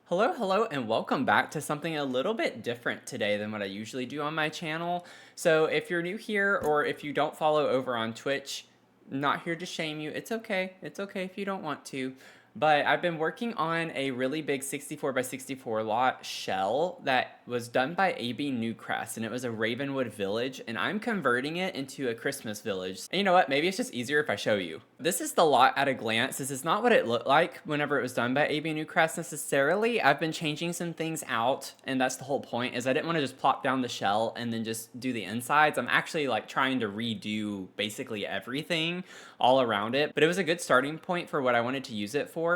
Hello, and welcome back to something a little bit different today than what I usually do on my channel. So if you're new here or if you don't follow over on Twitch, not here to shame you. It's okay. It's okay if you don't want to. But I've been working on a really big 64 by 64 lot shell that was done by ABNewcrest, and it was a Ravenwood village, and I'm converting it into a Christmas village. And you know what? Maybe it's just easier if I show you. This is the lot at a glance. This is not what it looked like whenever it was done by ABNewcrest necessarily. I've been changing some things out, and that's the whole point, is I didn't want to just plop down the shell and then just do the insides. I'm actually like trying to redo basically everything all around it, but it was a good starting point for what I wanted to use it for.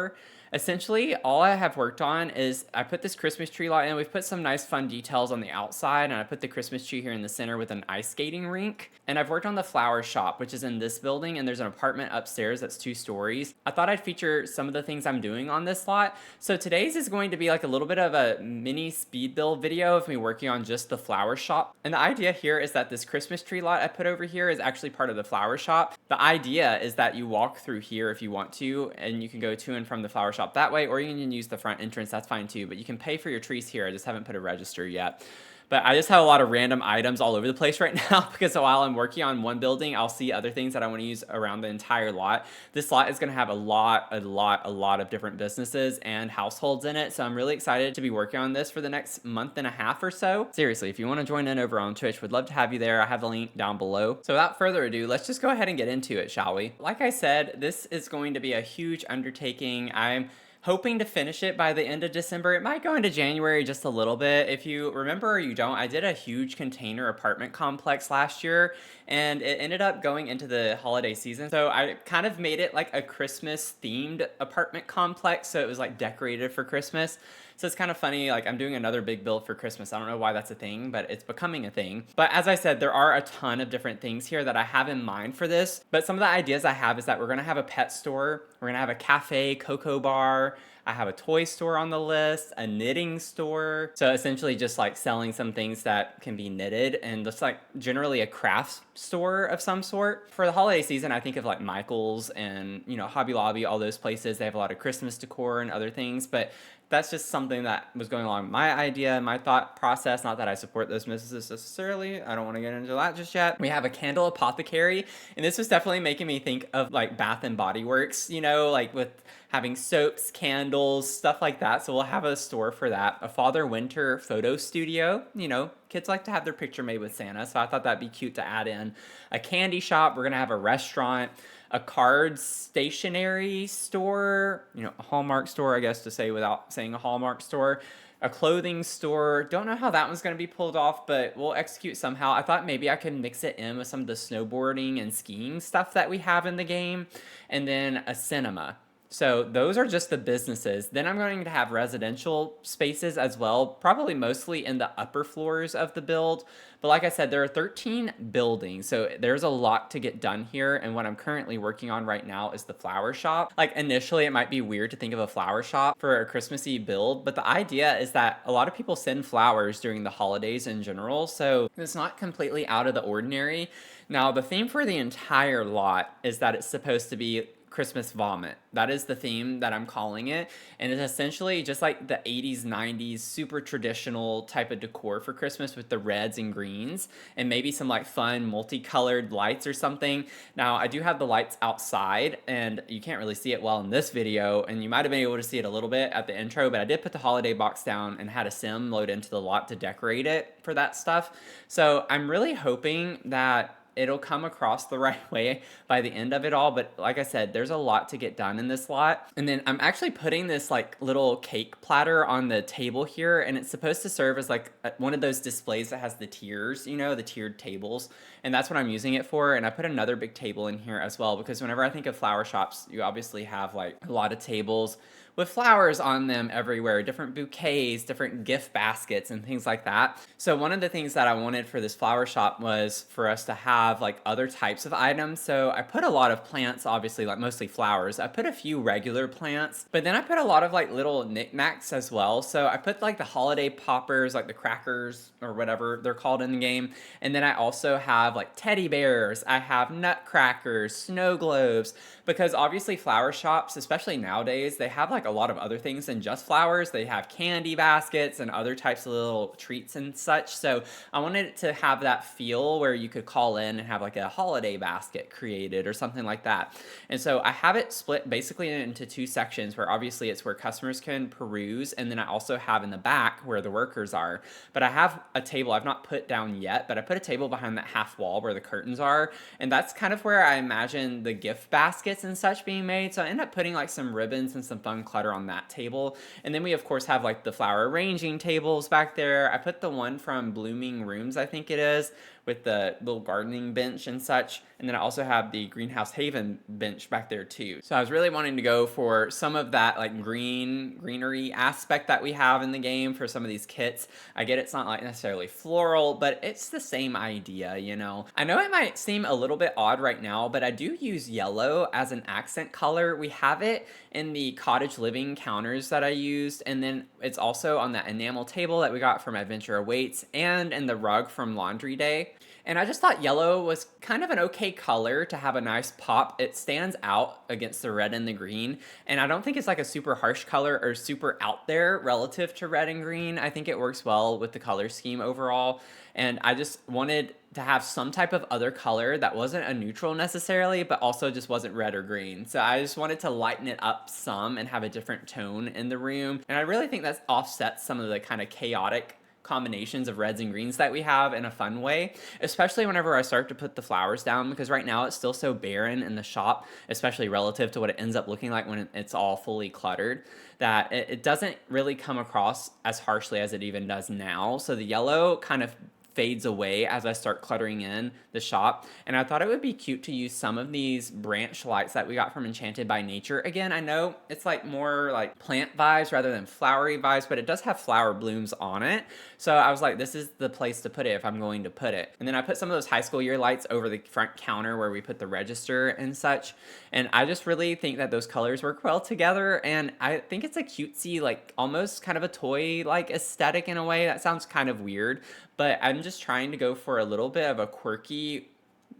Essentially, all I have worked on is I put this Christmas tree lot in. We've put some nice fun details on the outside, and I put the Christmas tree here in the center with an ice skating rink. And I've worked on the flower shop, which is in this building, and there's an apartment upstairs that's 2 stories. I thought I'd feature some of the things I'm doing on this lot. So today's is going to be like a little bit of a mini speed build video of me working on just the flower shop. And the idea here is that this Christmas tree lot I put over here is actually part of the flower shop. The idea is that you walk through here if you want to, and you can go to and from the flower shop that way, or you can use the front entrance. That's fine too, but you can pay for your trees here. I just haven't put a register yet. But I just have a lot of random items all over the place right now because while I'm working on one building, I'll see other things that I want to use around the entire lot. This lot is going to have a lot of different businesses and households in it. So I'm really excited to be working on this for the next month and a half or so. Seriously, if you want to join in over on Twitch, would love to have you there. I have the link down below. So without further ado, let's just go ahead and get into it, shall we? Like I said, this is going to be a huge undertaking. I'm hoping to finish it by the end of December. It might go into January just a little bit. If you remember or you don't, I did a huge container apartment complex last year, and it ended up going into the holiday season. So I kind of made it like a Christmas themed apartment complex, so it was like decorated for Christmas. So it's kind of funny, like I'm doing another big build for Christmas. I don't know why that's a thing, but it's becoming a thing. But as I said, there are a ton of different things here that I have in mind for this. But some of the ideas I have is that we're gonna have a pet store, we're gonna have a cafe, cocoa bar, I have a toy store on the list, a knitting store. So essentially just like selling some things that can be knitted, and just like generally a crafts store of some sort. For the holiday season, I think of like Michael's and, you know, Hobby Lobby, all those places. They have a lot of Christmas decor and other things, but that's just something that was going along my idea, my thought process. Not that I support those businesses necessarily. I don't want to get into that just yet. We have a candle apothecary, and this was definitely making me think of like Bath and Body Works, you know, like with having soaps, candles, stuff like that. So we'll have a store for that. A Father Winter photo studio. You know, kids like to have their picture made with Santa, so I thought that'd be cute to add in. A candy shop. We're gonna have a restaurant, a card stationery store, you know, a Hallmark store, I guess to say without saying a Hallmark store, a clothing store. Don't know how that one's going to be pulled off, but we'll execute somehow. I thought maybe I could mix it in with some of the snowboarding and skiing stuff that we have in the game, and then a cinema. So those are just the businesses. Then I'm going to have residential spaces as well, probably mostly in the upper floors of the build. But like I said, there are 13 buildings, so there's a lot to get done here. And what I'm currently working on right now is the flower shop. Like initially, it might be weird to think of a flower shop for a Christmassy build, but the idea is that a lot of people send flowers during the holidays in general, so it's not completely out of the ordinary. Now, the theme for the entire lot is that it's supposed to be Christmas vomit. That is the theme that I'm calling it, and it's essentially just like the 80s 90s super traditional type of decor for Christmas with the reds and greens and maybe some like fun multicolored lights or something. Now I do have the lights outside, and you can't really see it well in this video, and you might have been able to see it a little bit at the intro, but I did put the holiday box down and had a sim load into the lot to decorate it for that stuff. So I'm really hoping that it'll come across the right way by the end of it all. But like I said, there's a lot to get done in this lot. And then I'm actually putting this like little cake platter on the table here, and it's supposed to serve as like one of those displays that has the tiers, you know, the tiered tables. And that's what I'm using it for. And I put another big table in here as well, because whenever I think of flower shops, you obviously have like a lot of tables with flowers on them everywhere, different bouquets, different gift baskets, and things like that. So one of the things that I wanted for this flower shop was for us to have like other types of items. So I put a lot of plants, obviously, like mostly flowers. I put a few regular plants, but then I put a lot of like little knickknacks as well. So I put like the holiday poppers, like the crackers or whatever they're called in the game. And then I also have like teddy bears. I have nutcrackers, snow globes, because obviously flower shops, especially nowadays, they have like like a lot of other things than just flowers. They have candy baskets and other types of little treats and such. So I wanted it to have that feel where you could call in and have like a holiday basket created or something like that. And so I have it split basically into two sections, where obviously it's where customers can peruse, and then I also have in the back where the workers are. But I have a table I've not put down yet, but I put a table behind that half wall where the curtains are, and that's kind of where I imagine the gift baskets and such being made. So I end up putting like some ribbons and some fun clutter on that table. And then we of course have like the flower arranging tables back there. I put the one from Blooming Rooms, I think it is, with the little gardening bench and such. And then I also have the Greenhouse Haven bench back there too. So I was really wanting to go for some of that like greenery aspect that we have in the game for some of these kits. I get it's not like necessarily floral, but it's the same idea, you know. I know it might seem a little bit odd right now, but I do use yellow as an accent color. We have it in the cottage living counters that I used, and then it's also on that enamel table that we got from Adventure Awaits, and in the rug from Laundry Day. And I just thought yellow was kind of an okay color to have a nice pop. It stands out against the red and the green, and I don't think it's like a super harsh color or super out there relative to red and green. I think it works well with the color scheme overall, and I just wanted to have some type of other color that wasn't a neutral necessarily, but also just wasn't red or green. So I just wanted to lighten it up some and have a different tone in the room, and I really think that offsets some of the kind of chaotic combinations of reds and greens that we have in a fun way, especially whenever I start to put the flowers down, because right now it's still so barren in the shop, especially relative to what it ends up looking like when it's all fully cluttered, that it doesn't really come across as harshly as it even does now. So the yellow kind of fades away as I start cluttering in the shop. And I thought it would be cute to use some of these branch lights that we got from Enchanted by Nature. Again, I know it's like more like plant vibes rather than flowery vibes, but it does have flower blooms on it. So I was like, this is the place to put it if I'm going to put it. And then I put some of those high school year lights over the front counter where we put the register and such. And I just really think that those colors work well together. And I think it's a cutesy, like almost kind of a toy like aesthetic in a way. That sounds kind of weird, but I'm just trying to go for a little bit of a quirky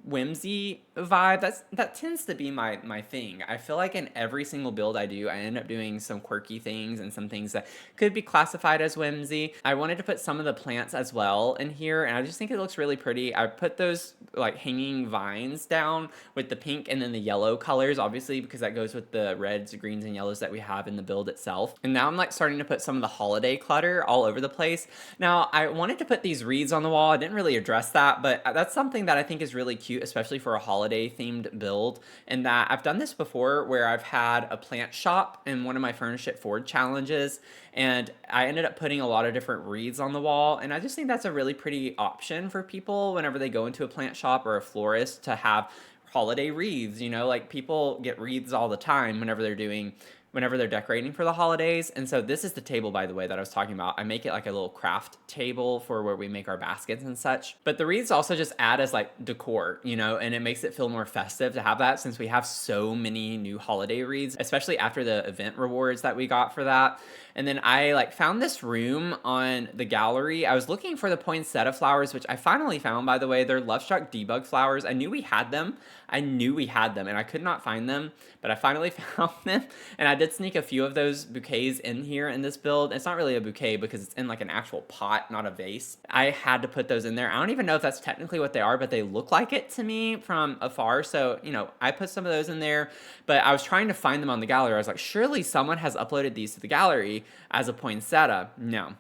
whimsy vibe. That tends to be my thing. I feel like in every single build I do, I end up doing some quirky things and some things that could be classified as whimsy. I wanted to put some of the plants as well in here, and I just think it looks really pretty. I put those like hanging vines down with the pink and then the yellow colors, obviously, because that goes with the reds, greens, and yellows that we have in the build itself. And now I'm like starting to put some of the holiday clutter all over the place. Now, I wanted to put these wreaths on the wall. I didn't really address that, but that's something that I think is really cute, especially for a holiday themed build. And that I've done this before where I've had a plant shop in one of my Furnish It Forward challenges, and I ended up putting a lot of different wreaths on the wall. And I just think that's a really pretty option for people whenever they go into a plant shop or a florist to have holiday wreaths. You know, like people get wreaths all the time whenever they're decorating for the holidays. And so this is the table, by the way, that I was talking about. I make it like a little craft table for where we make our baskets and such. But the wreaths also just add as like decor, you know, and it makes it feel more festive to have that, since we have so many new holiday wreaths, especially after the event rewards that we got for that. And then I like found this room on the gallery. I was looking for the poinsettia flowers, which I finally found, by the way. They're Love Struck Debug flowers. I knew we had them, and I could not find them, but I finally found them. And I did sneak a few of those bouquets in here in this build. It's not really a bouquet because it's in like an actual pot, not a vase. I had to put those in there. I don't even know if that's technically what they are, but they look like it to me from afar. So, you know, I put some of those in there, but I was trying to find them on the gallery. I was like, surely someone has uploaded these to the gallery as a poinsettia. No.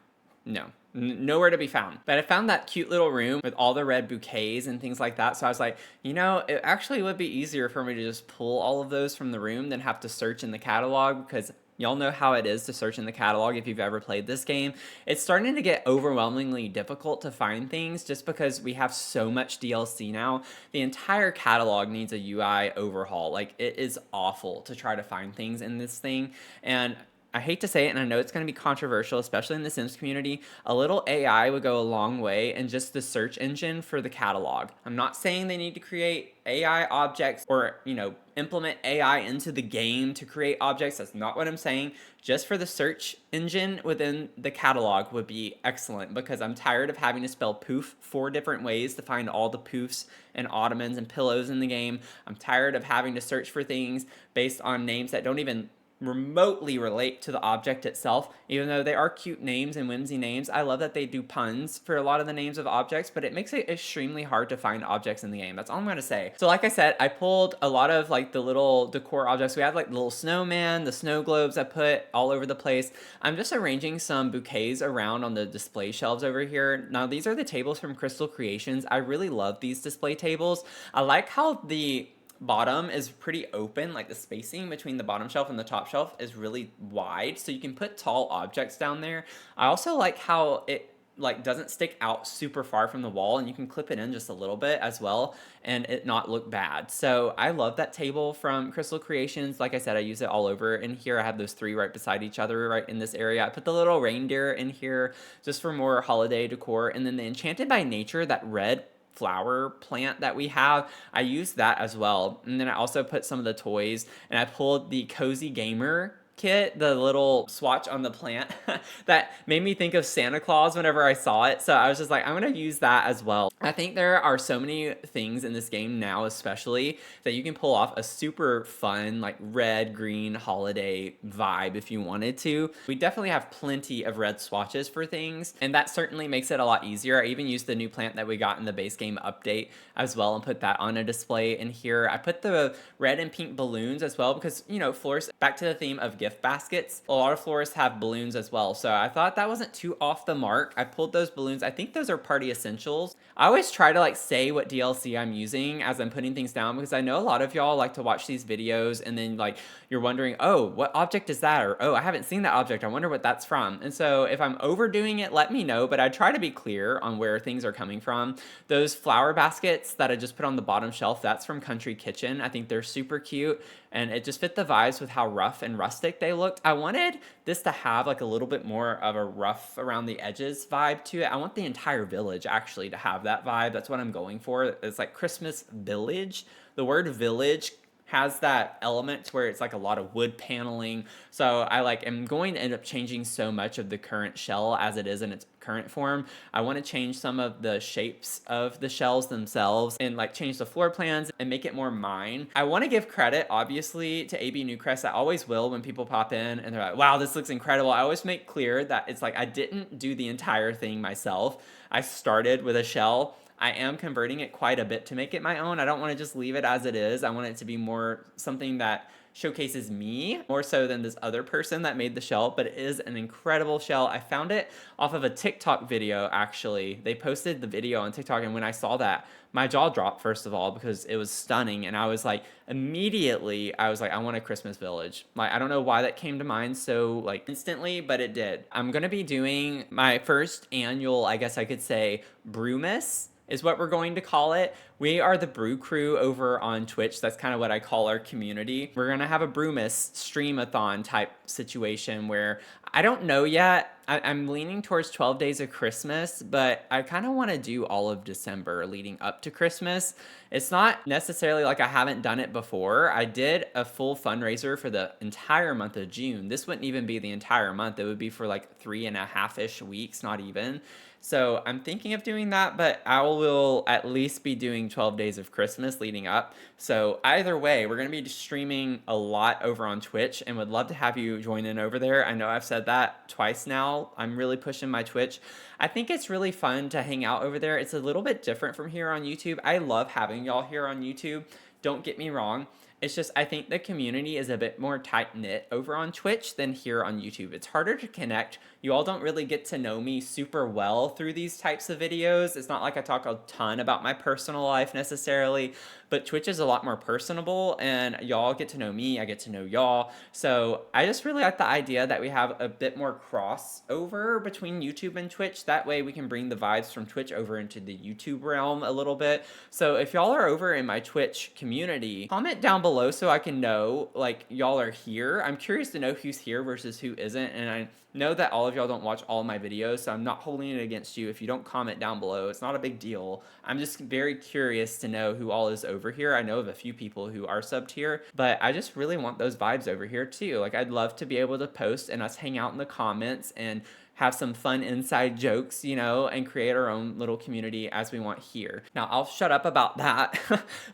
Nowhere to be found. But I found that cute little room with all the red bouquets and things like that. So I was like, you know, it actually would be easier for me to just pull all of those from the room than have to search in the catalog, because y'all know how it is to search in the catalog if you've ever played this game. It's starting to get overwhelmingly difficult to find things just because we have so much DLC now. The entire catalog needs a UI overhaul. Like, it is awful to try to find things in this thing. And I hate to say it, and I know it's going to be controversial, especially in the Sims community, a little AI would go a long way in just the search engine for the catalog. I'm not saying they need to create AI objects or, you know, implement AI into the game to create objects. That's not what I'm saying. Just for the search engine within the catalog would be excellent, because I'm tired of having to spell poof 4 different ways to find all the poofs and ottomans and pillows in the game. I'm tired of having to search for things based on names that don't even remotely relate to the object itself, even though they are cute names and whimsy names. I love that they do puns for a lot of the names of objects, but it makes it extremely hard to find objects in the game. That's all I'm gonna say. So like I said, I pulled a lot of like the little decor objects. We have like the little snowman, the snow globes I put all over the place. I'm just arranging some bouquets around on the display shelves over here. Now these are the tables from Crystal Creations. I really love these display tables. I like how the bottom is pretty open, like the spacing between the bottom shelf and the top shelf is really wide, so you can put tall objects down there. I also like how it like doesn't stick out super far from the wall, and you can clip it in just a little bit as well and it not look bad. So I love that table from Crystal Creations. Like I said, I use it all over. In here I have those three right beside each other right in this area. I put the little reindeer in here just for more holiday decor, and then the Enchanted by Nature, that red flower plant that we have, I used that as well. And then I also put some of the toys, and I pulled the Cozy Gamer kit, the little swatch on the plant that made me think of Santa Claus whenever I saw it. So I was just like, I'm gonna use that as well. I think there are so many things in this game now, especially, that you can pull off a super fun like red green holiday vibe if you wanted to. We definitely have plenty of red swatches for things, and that certainly makes it a lot easier. I even used the new plant that we got in the base game update as well and put that on a display in here. I put the red and pink balloons as well because, you know, florists, back to the theme of gift baskets, a lot of florists have balloons as well, so I thought that wasn't too off the mark. I pulled those balloons. I think those are party essentials. I always try to like say what DLC I'm using as I'm putting things down, because I know a lot of y'all like to watch these videos and then like you're wondering, oh, what object is that, or oh, I haven't seen that object, I wonder what that's from. And so if I'm overdoing it, let me know, but I try to be clear on where things are coming from. Those flower baskets that I just put on the bottom shelf, that's from Country Kitchen. I think they're super cute, and it just fit the vibes with how rough and rustic they looked. I wanted this to have like a little bit more of a rough around the edges vibe to it. I want the entire village actually to have that vibe. That's what I'm going for. It's like Christmas village. The word village has that element to where it's like a lot of wood paneling. So I like am going to end up changing so much of the current shell as it is in its current form. I want to change some of the shapes of the shells themselves and like change the floor plans and make it more mine. I want to give credit obviously to ABNewcrest. I always will when people pop in and they're like, wow, this looks incredible. I always make clear that it's like I didn't do the entire thing myself. I started with a shell. I am converting it quite a bit to make it my own. I don't want to just leave it as it is. I want it to be more something that showcases me more so than this other person that made the shell, but it is an incredible shell. I found it off of a TikTok video, actually. They posted the video on TikTok, and when I saw that, my jaw dropped, first of all, because it was stunning, and I was like, immediately, I was like, I want a Christmas village. Like, I don't know why that came to mind so, like, instantly, but it did. I'm gonna be doing my first annual, I guess I could say, Brewmas, is what we're going to call it. We are the Brew Crew over on Twitch. That's kind of what I call our community. We're gonna have a Brewmas stream-a-thon type situation where I don't know yet. I'm leaning towards 12 Days of Christmas, but I kind of want to do all of December leading up to Christmas. It's not necessarily like I haven't done it before. I did a full fundraiser for the entire month of June. This wouldn't even be the entire month. It would be for like 3.5-ish weeks, not even. So I'm thinking of doing that, but I will at least be doing 12 Days of Christmas leading up. So either way, we're going to be streaming a lot over on Twitch, and would love to have you join in over there. I know I've said that twice now. I'm really pushing my Twitch. I think it's really fun to hang out over there. It's a little bit different from here on YouTube. I love having y'all here on YouTube. Don't get me wrong. It's just, I think the community is a bit more tight-knit over on Twitch than here on YouTube. It's harder to connect. You all don't really get to know me super well through these types of videos. It's not like I talk a ton about my personal life necessarily, but Twitch is a lot more personable, and y'all get to know me, I get to know y'all. So I just really like the idea that we have a bit more crossover between YouTube and Twitch. That way we can bring the vibes from Twitch over into the YouTube realm a little bit. So if y'all are over in my Twitch community, comment down below so I can know like y'all are here. I'm curious to know who's here versus who isn't, and I know that all of y'all don't watch all my videos, so I'm not holding it against you if you don't comment down below. It's not a big deal. I'm just very curious to know who all is over here. I know of a few people who are subbed here, but I just really want those vibes over here too. Like, I'd love to be able to post and us hang out in the comments and have some fun inside jokes, you know, and create our own little community as we want here. Now, I'll shut up about that,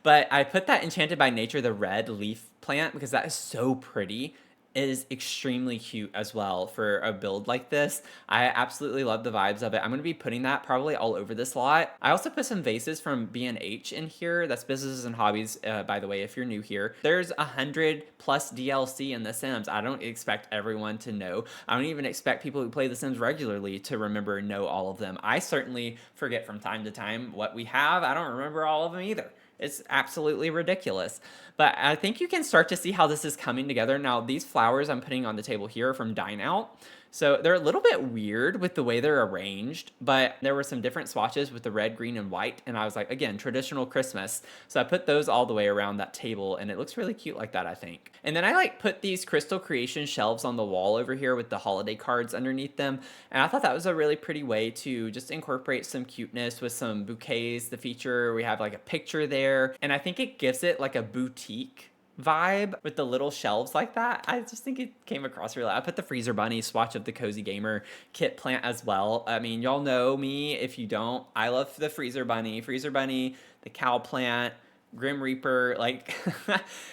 but I put that Enchanted by Nature, the red leaf plant, because that is so pretty. is extremely cute as well for a build like this. I absolutely love the vibes of it. I'm going to be putting that probably all over this lot. I also put some vases from B&H in here. That's Businesses and Hobbies, by the way, if you're new here. There's 100 plus DLC in The Sims. I don't expect everyone to know. I don't even expect people who play The Sims regularly to remember and know all of them. I certainly forget from time to time what we have. I don't remember all of them either. It's absolutely ridiculous. But I think you can start to see how this is coming together. Now, these flowers I'm putting on the table here are from Dine Out. So they're a little bit weird with the way they're arranged, but there were some different swatches with the red, green, and white. And I was like, again, traditional Christmas. So I put those all the way around that table, and it looks really cute like that, I think. And then I like put these Crystal Creation shelves on the wall over here with the holiday cards underneath them. And I thought that was a really pretty way to just incorporate some cuteness with some bouquets. The feature, we have like a picture there. And I think it gives it like a boutique vibe with the little shelves like that. I just think it came across really. I put the Freezer Bunny swatch of the Cozy Gamer kit plant as well. I mean, y'all know me. If you don't, I love the Freezer Bunny, the cow plant, Grim Reaper. Like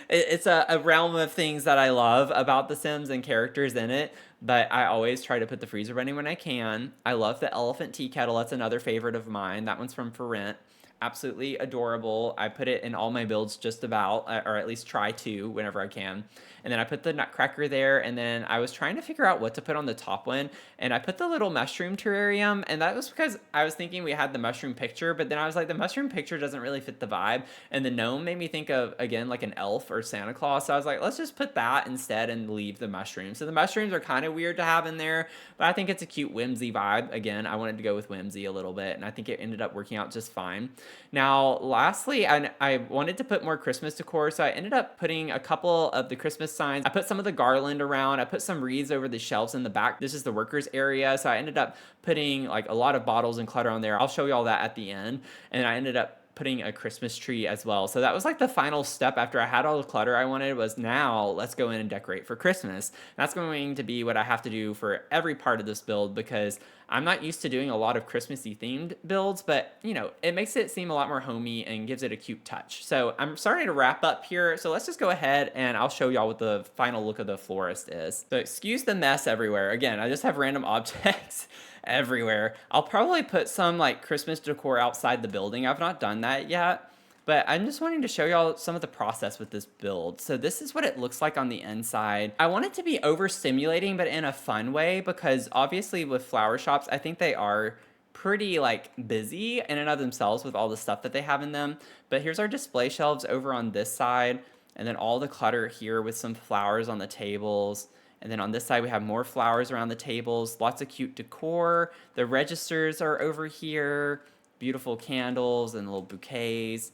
it's a realm of things that I love about The Sims and characters in it. But I always try to put the Freezer Bunny when I can. I love the Elephant Tea Kettle. That's another favorite of mine. That one's from For Rent. Absolutely adorable. I put it in all my builds just about, or at least try to whenever I can. And then I put the Nutcracker there, and then I was trying to figure out what to put on the top one, and I put the little mushroom terrarium, and that was because I was thinking we had the mushroom picture, but then I was like, the mushroom picture doesn't really fit the vibe, and the gnome made me think of, again, like an elf or Santa Claus, so I was like, let's just put that instead and leave the mushrooms. So the mushrooms are kind of weird to have in there, but I think it's a cute whimsy vibe. Again, I wanted to go with whimsy a little bit, and I think it ended up working out just fine. Now, lastly, I wanted to put more Christmas decor, so I ended up putting a couple of the Christmas signs. I put some of the garland around. I put some wreaths over the shelves in the back. This is the workers area, so I ended up putting like a lot of bottles and clutter on there. I'll show you all that at the end. And I ended up putting a Christmas tree as well. So that was like the final step after I had all the clutter I wanted was now let's go in and decorate for Christmas. That's going to be what I have to do for every part of this build because I'm not used to doing a lot of Christmassy themed builds, but you know, it makes it seem a lot more homey and gives it a cute touch. So I'm starting to wrap up here. So let's just go ahead and I'll show y'all what the final look of the florist is. So excuse the mess everywhere. Again, I just have random objects everywhere. I'll probably put some like Christmas decor outside the building. I've not done that yet, but I'm just wanting to show y'all some of the process with this build. So this is what it looks like on the inside. I want it to be overstimulating, but in a fun way, because obviously with flower shops, I think they are pretty like busy in and of themselves with all the stuff that they have in them. But here's our display shelves over on this side, and then all the clutter here with some flowers on the tables. And then on this side, we have more flowers around the tables, lots of cute decor. The registers are over here, beautiful candles and little bouquets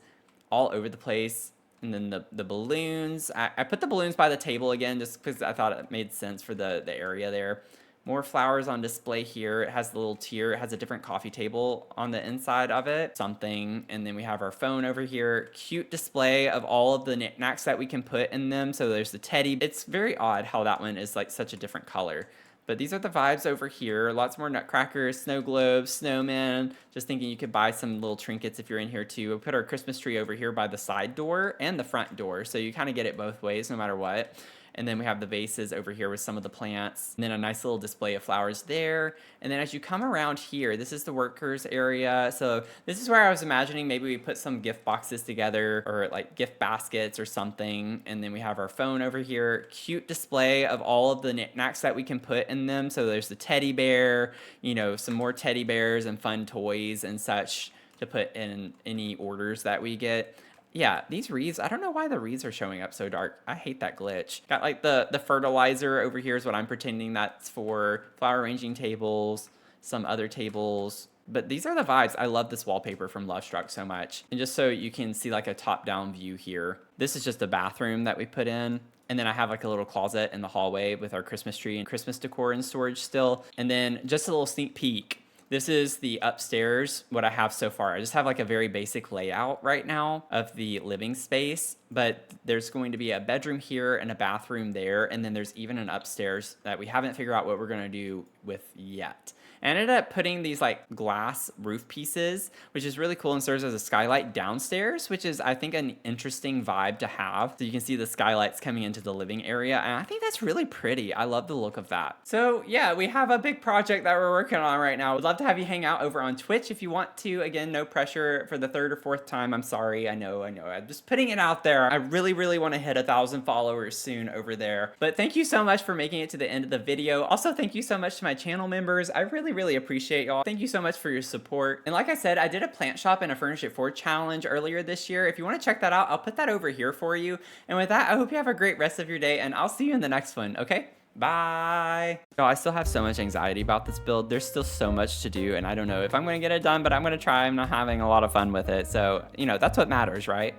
all over the place. And then the balloons. I put the balloons by the table again just because I thought it made sense for the area there. More flowers on display here. It has the little tier. It has a different coffee table on the inside of it. Something. And then we have our phone over here. Cute display of all of the knickknacks that we can put in them. So there's the teddy. It's very odd how that one is like such a different color. But these are the vibes over here. Lots more nutcrackers, snow globes, snowmen. Just thinking you could buy some little trinkets if you're in here too. We put our Christmas tree over here by the side door and the front door. So you kind of get it both ways no matter what. And then we have the vases over here with some of the plants. And then a nice little display of flowers there. And then as you come around here, this is the workers area. So this is where I was imagining maybe we put some gift boxes together or like gift baskets or something. And then we have our phone over here. Cute display of all of the knickknacks that we can put in them. So there's the teddy bear, you know, some more teddy bears and fun toys and such to put in any orders that we get. Yeah, these wreaths, I don't know why the wreaths are showing up so dark. I hate that glitch. Got like the fertilizer over here is what I'm pretending that's for. Flower arranging tables, some other tables. But these are the vibes. I love this wallpaper from Lovestruck so much. And just so you can see like a top-down view here. This is just a bathroom that we put in. And then I have like a little closet in the hallway with our Christmas tree and Christmas decor in storage still. And then just a little sneak peek. This is the upstairs, what I have so far. I just have like a very basic layout right now of the living space. but there's going to be a bedroom here and a bathroom there, and then there's even an upstairs that we haven't figured out what we're going to do with yet. I ended up putting these like glass roof pieces, which is really cool and serves as a skylight downstairs, which is I think an interesting vibe to have. So you can see the skylights coming into the living area, and I think that's really pretty. I love the look of that. So yeah, we have a big project that we're working on right now. We'd love to have you hang out over on Twitch if you want to. Again, no pressure for the third or fourth time. I'm sorry. I know. I'm just putting it out there. I really want to hit 1,000 followers soon over there. But thank you so much for making it to the end of the video. Also, thank you so much to my channel members. I really appreciate y'all. Thank you so much for your support. And like I said, I did a plant shop and a Furnish It Forward challenge earlier this year. If you want to check that out, I'll put that over here for you. And with that, I hope you have a great rest of your day, and I'll see you in the next one, okay? Bye. Oh, I still have so much anxiety about this build. There's still so much to do, and I don't know if I'm going to get it done, but I'm going to try. I'm not having a lot of fun with it. So, you know, that's what matters, right?